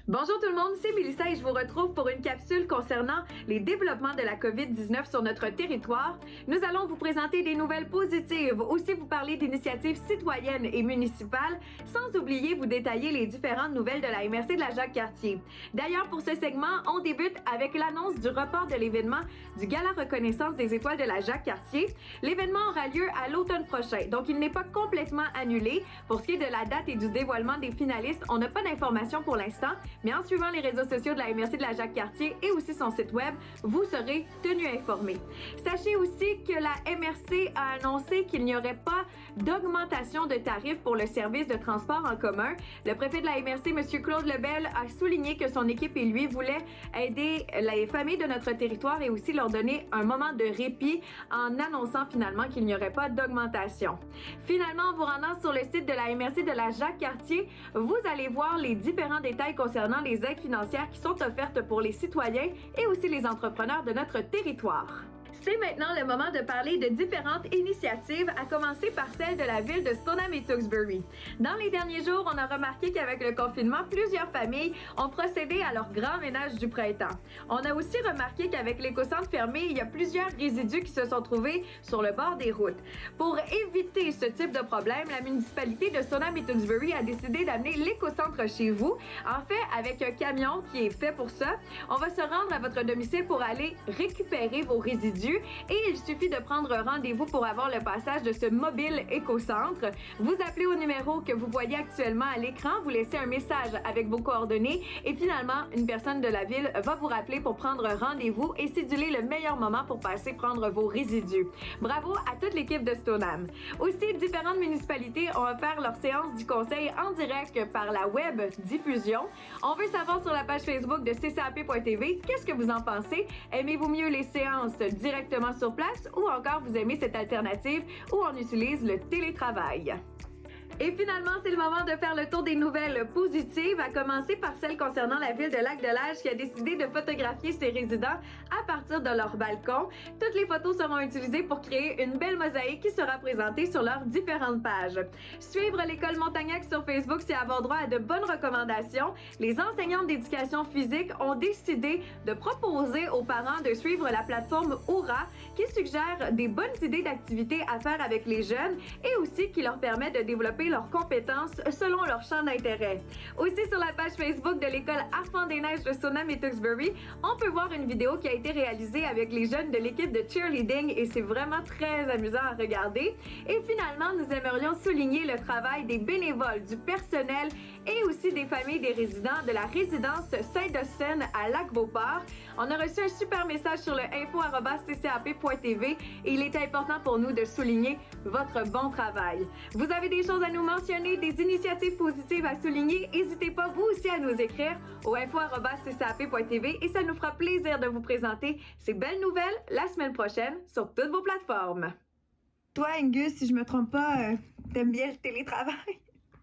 Bonjour tout le monde, c'est Mélissa et je vous retrouve pour une capsule concernant les développements de la COVID-19 sur notre territoire. Nous allons vous présenter des nouvelles positives, aussi vous parler d'initiatives citoyennes et municipales, sans oublier vous détailler les différentes nouvelles de la MRC de la Jacques-Cartier. D'ailleurs, pour ce segment, on débute avec l'annonce du report de l'événement du Gala Reconnaissance des étoiles de la Jacques-Cartier. L'événement aura lieu à l'automne prochain, donc il n'est pas complètement annulé. Pour ce qui est de la date et du dévoilement des finalistes, on n'a pas d'informations pour l'instant, mais en suivant les réseaux sociaux de la MRC de la Jacques-Cartier et aussi son site web, vous serez tenu informé. Sachez aussi que la MRC a annoncé qu'il n'y aurait pas d'augmentation de tarifs pour le service de transport en commun. Le préfet de la MRC, M. Claude Lebel, a souligné que son équipe et lui voulaient aider les familles de notre territoire et aussi leur donner un moment de répit en annonçant finalement qu'il n'y aurait pas d'augmentation. Finalement, en vous rendant sur le site de la MRC de la Jacques-Cartier, vous allez voir les différents détails concernant les aides financières qui sont offertes pour les citoyens et aussi les entrepreneurs de notre territoire. C'est maintenant le moment de parler de différentes initiatives, à commencer par celle de la ville de Stoneham et Tewksbury. Dans les derniers jours, on a remarqué qu'avec le confinement, plusieurs familles ont procédé à leur grand ménage du printemps. On a aussi remarqué qu'avec l'éco-centre fermé, il y a plusieurs résidus qui se sont trouvés sur le bord des routes. Pour éviter ce type de problème, la municipalité de Stoneham et Tewksbury a décidé d'amener l'éco-centre chez vous. En fait, avec un camion qui est fait pour ça, on va se rendre à votre domicile pour aller récupérer vos résidus. Et il suffit de prendre rendez-vous pour avoir le passage de ce mobile éco-centre. Vous appelez au numéro que vous voyez actuellement à l'écran, vous laissez un message avec vos coordonnées et finalement, une personne de la ville va vous rappeler pour prendre rendez-vous et céduler le meilleur moment pour passer prendre vos résidus. Bravo à toute l'équipe de Stoneham. Aussi, différentes municipalités ont offert leur séance du conseil en direct par la web diffusion. On veut savoir sur la page Facebook de ccap.tv, qu'est-ce que vous en pensez? Aimez-vous mieux les séances directement sur place ou encore vous aimez cette alternative où on utilise le télétravail? Et finalement, c'est le moment de faire le tour des nouvelles positives, à commencer par celle concernant la ville de Lac-de-Lage qui a décidé de photographier ses résidents à partir de leur balcon. Toutes les photos seront utilisées pour créer une belle mosaïque qui sera présentée sur leurs différentes pages. Suivre l'école Montagnac sur Facebook, c'est avoir droit à de bonnes recommandations. Les enseignantes d'éducation physique ont décidé de proposer aux parents de suivre la plateforme Oura qui suggère des bonnes idées d'activités à faire avec les jeunes et aussi qui leur permet de développer leurs compétences selon leur champ d'intérêt. Aussi sur la page Facebook de l'école Arfans des Neiges de Stoneham et Tewksbury, on peut voir une vidéo qui a été réalisée avec les jeunes de l'équipe de cheerleading et c'est vraiment très amusant à regarder. Et finalement, nous aimerions souligner le travail des bénévoles, du personnel et aussi des familles des résidents de la résidence Saint-Dostène à Lac-Beauport. On a reçu un super message sur le info@ccap.tv et il est important pour nous de souligner votre bon travail. Vous avez des choses à nous mentionner, des initiatives positives à souligner, n'hésitez pas vous aussi à nous écrire au info@ccap.tv et ça nous fera plaisir de vous présenter ces belles nouvelles la semaine prochaine sur toutes vos plateformes. Toi, Angus, si je me trompe pas, t'aimes bien le télétravail?